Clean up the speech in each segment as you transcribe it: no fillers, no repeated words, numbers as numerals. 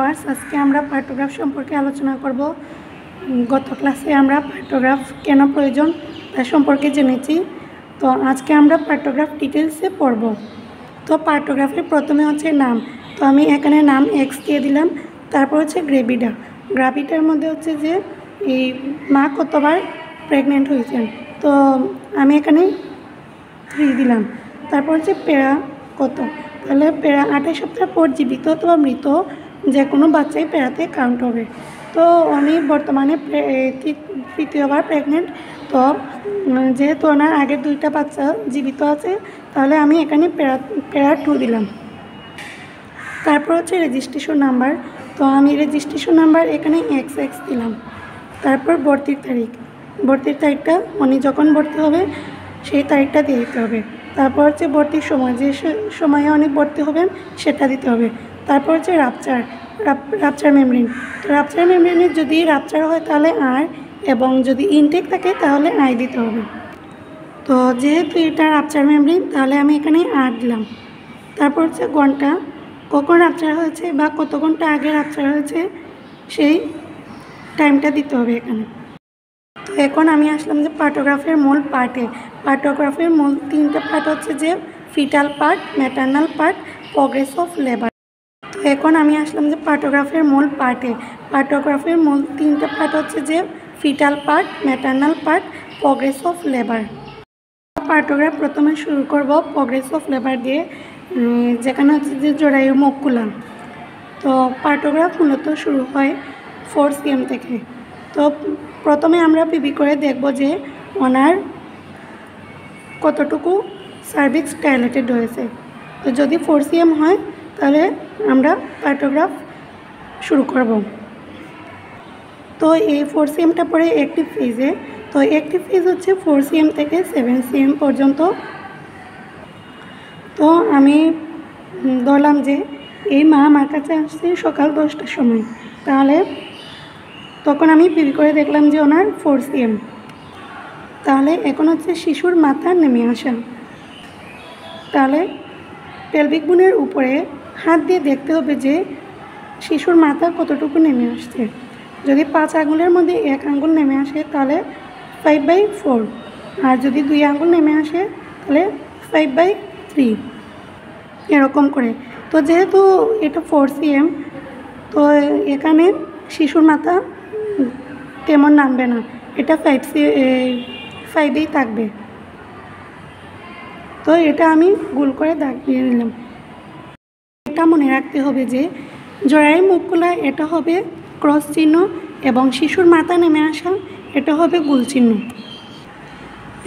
আজকে আমরা পার্টোগ্রাফ সম্পর্কে আলোচনা করব। গত ক্লাসে আমরা পার্টোগ্রাফ কেন প্রয়োজন তা সম্পর্কে জেনেছি। তো আজকে আমরা পার্টোগ্রাফ ডিটেলসে পড়ব। তো পার্টোগ্রাফের প্রথমে হচ্ছে নাম। তো আমি এখানে নাম এক্স দিয়ে দিলাম। তারপর হচ্ছে গ্রেভিডা। গ্রাভিডার মধ্যে হচ্ছে যে এই মা কতবার প্রেগনেন্ট হয়েছেন, তো আমি এখানে 3 দিলাম। তারপর হচ্ছে পেরা কত, তাহলে পেরা 28 সপ্তাহ পর জীবিত অথবা মৃত যে কোনো বাচ্চাই পেরাতে কাউন্ট হবে। তো উনি বর্তমানে তৃতীয়বার প্রেগনেন্ট। তো যেহেতু ওনার আগের 2টা বাচ্চা জীবিত আছে, তাহলে আমি এখানে পেরা 2 দিলাম। তারপর হচ্ছে রেজিস্ট্রেশন নাম্বার। তো আমি রেজিস্ট্রেশন নাম্বার এখানে XX দিলাম। তারপর ভর্তির তারিখটা উনি যখন ভর্তি হবে সেই তারিখটা দিয়ে দিতে হবে। তারপর হচ্ছে ভর্তির সময়, যে সময়ে উনি ভর্তি হবেন সেটা দিতে হবে। তারপর হচ্ছে রাপচার মেমব্রেন। তো রাপচার মেমব্রেনের যদি রাপচার হয় তাহলে R, এবং যদি ইনটেক থাকে তাহলে I দিতে হবে। তো যেহেতু এটা রাপচার মেমব্রেন, তাহলে আমি এখানে R দিলাম। তারপর হচ্ছে ঘন্টা, কখন রাপচার হয়েছে বা কত ঘন্টা আগে রাপচার হয়েছে সেই টাইমটা দিতে হবে এখানে। তো এখন আমি আসলাম যে পার্টোগ্রাফের মূল পার্টে। পার্টোগ্রাফের মূল 3টা পার্ট হচ্ছে যে fetal part, maternal part, progress of labour. তো এখন আমি আসলাম যে পার্টোগ্রাফের মূল পার্টে। পার্টোগ্রাফের মূল 3টা পার্ট হচ্ছে যে fetal part, maternal part, progress of labour. পার্টোগ্রাফ প্রথমে শুরু করব প্রগ্রেস অফ লেবার দিয়ে, যেখানে হচ্ছে যে জরায়ু মুখ খোলা। তো পার্টোগ্রাফ মূলত শুরু হয় 4 cm থেকে। তো প্রথমে আমরা পিবি করে দেখব যে ওনার কতটুকু সার্ভিক্স ডাইলেটেড হয়েছে। তো যদি 4 cm হয় তাহলে আমরা পার্টোগ্রাফ শুরু করব। তো এই 4 cmটা পরে অ্যাক্টিভ ফেজে। তো অ্যাক্টিভ ফেজ হচ্ছে 4 cm থেকে 7 cm পর্যন্ত। তো আমি ধরলাম যে এই মা আমার কাছে আসছে সকাল 10টার সময়, তাহলে তখন আমি পিবি করে দেখলাম যে ওনার 4 cm। তাহলে এখন হচ্ছে শিশুর মাথা নেমে আসা। তাহলে পেলভিক বোনের উপরে হাত দিয়ে দেখতে হবে যে শিশুর মাথা কতটুকু নেমে আসছে। যদি 5 আঙ্গুলের মধ্যে 1 আঙ্গুল নেমে আসে তাহলে 5/4, আর যদি 2 আঙ্গুল নেমে আসে তাহলে 5/3, এরকম করে। তো যেহেতু এটা 4 cm, তো এখানে শিশুর মাথা তেমন নামবে না, এটা 5এই থাকবে। তো এটা আমি গোল করে দাগ দিয়ে নিলাম। এটা মনে রাখতে হবে যে জরায়ু মুখ খোলা এটা হবে ক্রস চিহ্ন, এবং শিশুর মাথা নেমে আসা এটা হবে গোল চিহ্ন।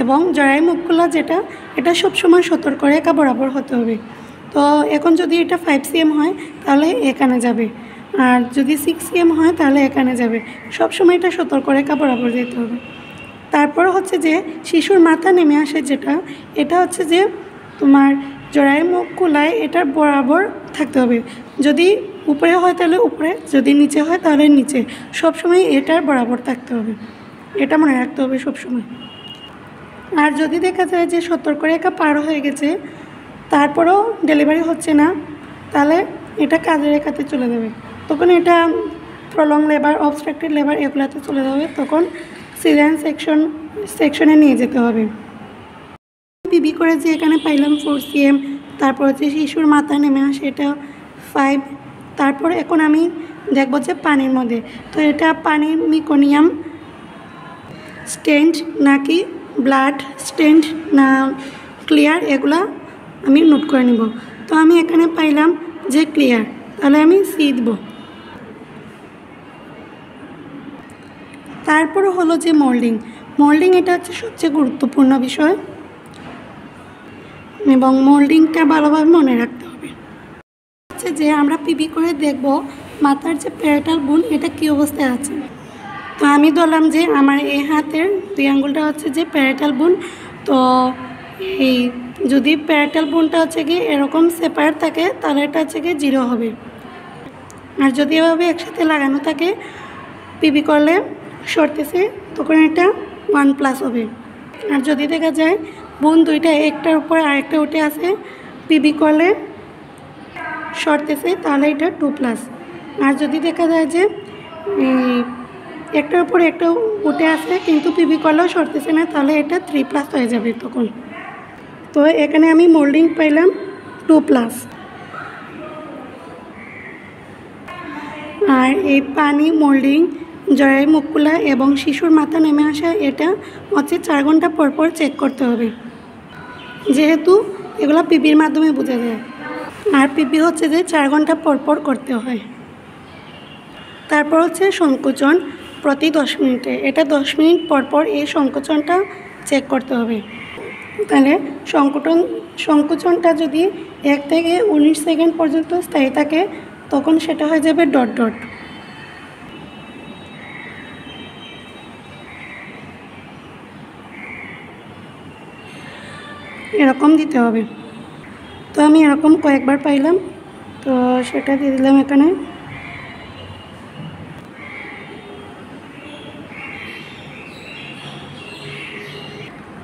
এবং জরায়ু মুখ খোলা যেটা, এটা সবসময় সতর্ক রেখা বরাবর হতে হবে। তো এখন যদি এটা 5 cm হয় তাহলে এখানে যাবে, আর যদি 6 cm হয় তাহলে এখানে যাবে। সবসময় এটা সতর্ক রেখা বরাবর যেতে হবে। তারপর হচ্ছে যে শিশুর মাথা নেমে আসে যেটা, এটা হচ্ছে যে তোমার জরায়ু মুখ খোলায় এটার বরাবর থাকতে হবে। যদি উপরে হয় তাহলে উপরে, যদি নিচে হয় তাহলে নিচে, সবসময় এটার বরাবর থাকতে হবে। এটা মনে রাখতে হবে সবসময়। আর যদি দেখা যায় যে সতর্ক রেখা পার হয়ে গেছে তারপরেও ডেলিভারি হচ্ছে না, তাহলে এটা কাজের রেখাতে চলে যাবে। তখন এটা প্রলং লেবার, অবস্ট্রাক্টেড লেবার এগুলাতে চলে যাবে। তখন সিজারিয়ান সেকশনে নিয়ে যেতে হবে। পিবি করে যে এখানে পাইলাম 4 cm। তারপর হচ্ছে শিশুর মাথা নেমে আসে এটা 5। তারপর এখন আমি দেখব যে পানির মধ্যে, তো এটা পানির মিকোনিয়াম স্টেন্ট নাকি ব্লাড স্টেন্ট না ক্লিয়ার, এগুলা আমি নোট করে নিব। তো আমি এখানে পাইলাম যে ক্লিয়ার, তাহলে আমি সি দেব। তারপর হলো যে মোল্ডিং এটা হচ্ছে সবচেয়ে গুরুত্বপূর্ণ বিষয়, এবং মোল্ডিংটা ভালোভাবে মনে রাখতে হবে। হচ্ছে যে আমরা পিবি করে দেখব মাথার যে প্যারাটাল বোন এটা কী অবস্থায় আছে। তো আমি ধরলাম যে আমার এই হাতের 2 আঙ্গুলটা হচ্ছে যে প্যারাটাল বোন। তো এই যদি প্যারাটাল বোনটা হচ্ছে কি এরকম সেপারেট থাকে তাহলে এটা হচ্ছে কি 0 হবে, আর যদি এভাবে একসাথে লাগানো থাকে পিবি করলে সরতেছে তখন এটা 1+ হবে। আর যদি দেখা যায় বোন 2টা একটার উপর আরেকটা উঠে আসে পিবি করলে শর্তেছে তাহলে এটা 2+। আর যদি দেখা যায় যে একটার উপর একটা উঠে আসে কিন্তু পিপি করলেও সরতেছে না, তাহলে এটা 3+ হয়ে যাবে তখন। তো এখানে আমি মোল্ডিং পাইলাম 2+। আর এই পানি, মোল্ডিং, জরায়ু মুখ খোলা এবং শিশুর মাথা নেমে আসা এটা হচ্ছে 4 ঘন্টা পর পর চেক করতে হবে, যেহেতু এগুলো পিপির মাধ্যমে বোঝা যায়। আর পিপি হচ্ছে যে 4 ঘন্টা পর পর করতে হয়। তারপর হচ্ছে সংকোচন প্রতি 10 মিনিটে, এটা 10 মিনিট পর পর এই সংকোচনটা চেক করতে হবে। তাহলে সংকোচনটা যদি 1 থেকে 19 সেকেন্ড পর্যন্ত স্থায়ী থাকে তখন সেটা হয়ে যাবে ডট ডট। এরকম দিতে হবে। তো আমি এরকম কয়েকবার পাইলাম, তো সেটা দিয়ে দিলাম এখানে।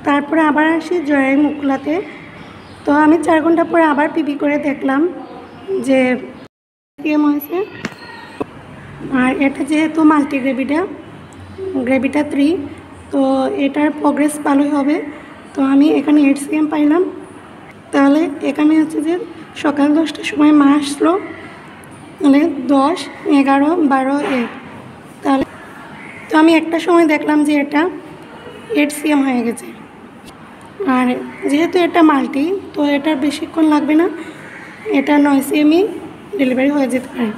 তারপরে আবার আসি জরায়ু মুখ খোলাতে। তো আমি 4 ঘন্টা পরে আবার পিপি করে দেখলাম যে হয়েছে। আর এটা যেহেতু মাল্টি গ্রেভিটা 3, তো এটার প্রোগ্রেস ভালোই হবে। তো আমি এখানে 8 cm পাইলাম। তাহলে এখানে হচ্ছে যে সকাল 10টার সময় মা আসলো, তাহলে 10, 11, 12, 1, তাহলে তো আমি একটা সময় দেখলাম যে এটা 8 cm হয়ে গেছে। আর যেহেতু এটা মাল্টি, তো এটার বেশিক্ষণ লাগবে না, এটা 9 cm ডেলিভারি হয়ে যেতে পারে।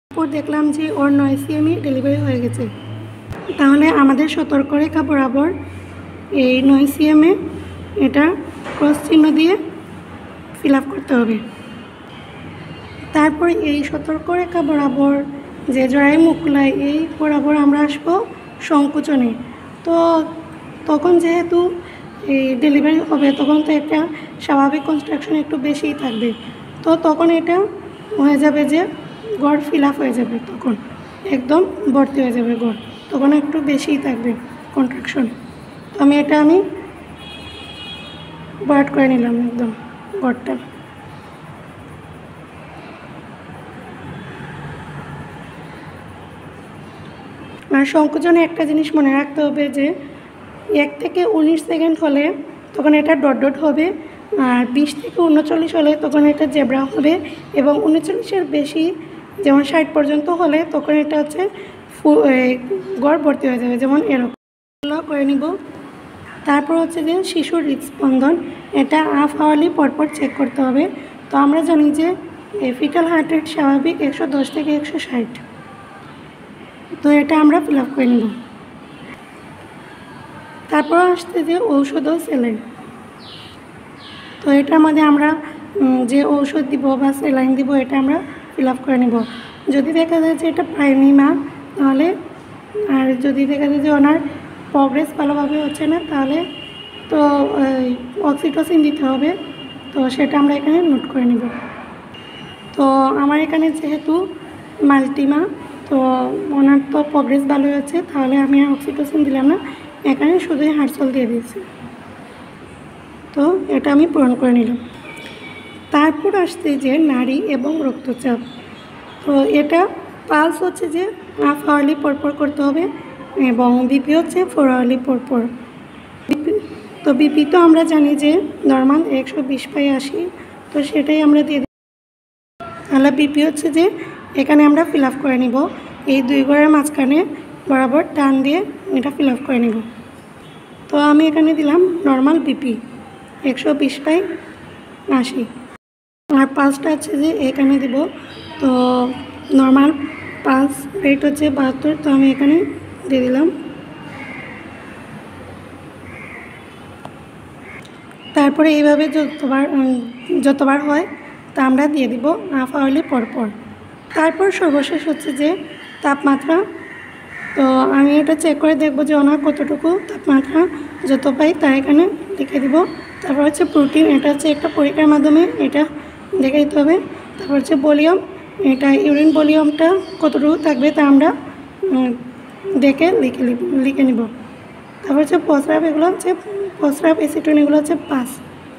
তারপর দেখলাম যে ওর 9 cm ডেলিভারি হয়ে গেছে। তাহলে আমাদের সতর্করেখা বরাবর এই 9 cm এটা ক্রস চিহ্ন দিয়ে ফিল আপ করতে হবে। তারপর এই সতর্করেখা বরাবর যে জরায়ু মুখ খোলায় এই বরাবর আমরা আসবো সংকোচনে। তো তখন যেহেতু এই ডেলিভারি হবে তখন তো একটা স্বাভাবিক কনস্ট্রাকশন একটু বেশিই থাকবে, তো তখন এটা হয়ে যাবে যে গড় ফিল আপ হয়ে যাবে, তখন একদম ভর্তি হয়ে যাবে গড়, তখন একটু বেশিই থাকবে কন্ট্রাকশন। তো আমি ভরাট করে নিলাম একদম গড়টা। আর সংকোচনে একটা জিনিস মনে রাখতে হবে যে 1 থেকে 19 সেকেন্ড হলে তখন এটা ডট ডট হবে, আর 20 থেকে 39 হলে তখন এটা জেব্রা হবে, এবং 39-এর বেশি যেমন 60 পর্যন্ত হলে তখন এটা হচ্ছে গড় ভর্তি হয়ে যাবে, যেমন এরকম করে নিব। তারপর হচ্ছে যে শিশুর হৃদস্পন্দন, এটা হাফ আওয়ারলি পরপর চেক করতে হবে। তো আমরা জানি যে ফিটাল হার্ট রেট স্বাভাবিক 110 থেকে 160, তো এটা আমরা ফিল আপ করে নিব। তারপর আসছে যে ঔষধ ও স্যালাইন। তো এটার মধ্যে আমরা যে ঔষধ দিব বা স্যালাইন দিব এটা আমরা ফিল আপ করে নিব। যদি দেখা যায় যে এটা প্রাইমারি মা, তাহলে, আর যদি দেখা যায় যে ওনার প্রোগ্রেস ভালোভাবে হচ্ছে না, তাহলে তো অক্সিটোসিন দিতে হবে। তো সেটা আমরা এখানে নোট করে নিব। তো আমার এখানে যেহেতু মাল্টিমা, তো ওনার তো প্রোগ্রেস ভালো হচ্ছে, তাহলে আমি আর অক্সিটোসিন দিলাম না, এখানে শুধুই হার্টসল দিয়ে দিয়েছি। তো এটা আমি পূরণ করে নিলাম। তারপর আসছে যে নাড়ি এবং রক্তচাপ। তো এটা পালস হচ্ছে যে হাফ আওয়ারলি পরপর করতে হবে, এবং বিপি হচ্ছে 4 আওয়ারলি পরপর। তো বিপি তো আমরা জানি যে নর্মাল 120/80, তো সেটাই আমরা দিয়ে দিই। তাহলে বিপি হচ্ছে যে এখানে আমরা ফিল আপ করে নিব, এই 2 ঘরের মাঝখানে বরাবর টান দিয়ে এটা ফিল আপ করে নিব। তো আমি এখানে দিলাম নর্মাল বিপি 120/80, আর পালসটা হচ্ছে যে এখানে দিব। তো নর্মাল পালস রেট হচ্ছে 72, তো আমি এখানে দিয়ে দিলাম। তারপরে এইভাবে যতবার হয় তা আমরা দিয়ে দিব হাফ আওয়ারলি পরপর। তারপর সর্বশেষ হচ্ছে যে তাপমাত্রা। তো আমি এটা চেক করে দেখব যে ওনার কতটুকু তাপমাত্রা, যত পাই তা এখানে লিখে দিব। তারপর হচ্ছে প্রোটিন, এটা হচ্ছে একটা পরীক্ষার মাধ্যমে এটা দেখে দিতে হবে। তারপর হচ্ছে ভলিউম, এটা ইউরিন ভলিউমটা কতটুকু থাকবে তা আমরা দেখে লিখে নিব। তারপর হচ্ছে প্রস্রাব, এগুলো হচ্ছে প্রস্রাব অ্যাসিটোন, এগুলো হচ্ছে 5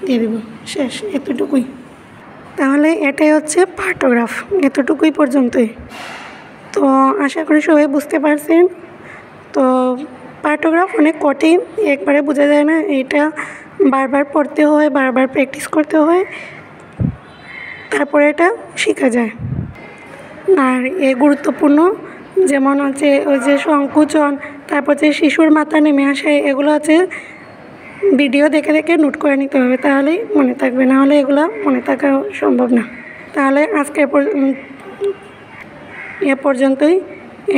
দিয়ে দেব। শেষ, এতটুকুই। তাহলে এটাই হচ্ছে পার্টোগ্রাফ, এতটুকুই পর্যন্তই। তো আশা করি সবাই বুঝতে পারছেন। তো প্যারাগ্রাফ অনেক কঠিন, একবারে বোঝা যায় না, এটা বারবার পড়তে হয়, বারবার প্র্যাকটিস করতে হয়, তারপরে এটা শেখা যায়। আর এ গুরুত্বপূর্ণ, যেমন হচ্ছে ওই যে সংকুচন, তারপর যে শিশুর মাথা নেমে আসে, এগুলো হচ্ছে ভিডিও দেখে দেখে নোট করে নিতে হবে, তাহলেই মনে থাকবে, নাহলে এগুলো মনে থাকা সম্ভব না। তাহলে আজকে এ পর্যন্তই,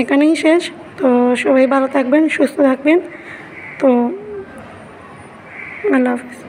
এখানেই শেষ। তো সবাই ভালো থাকবেন, সুস্থ থাকবেন। তো আল্লাহ হাফিজ।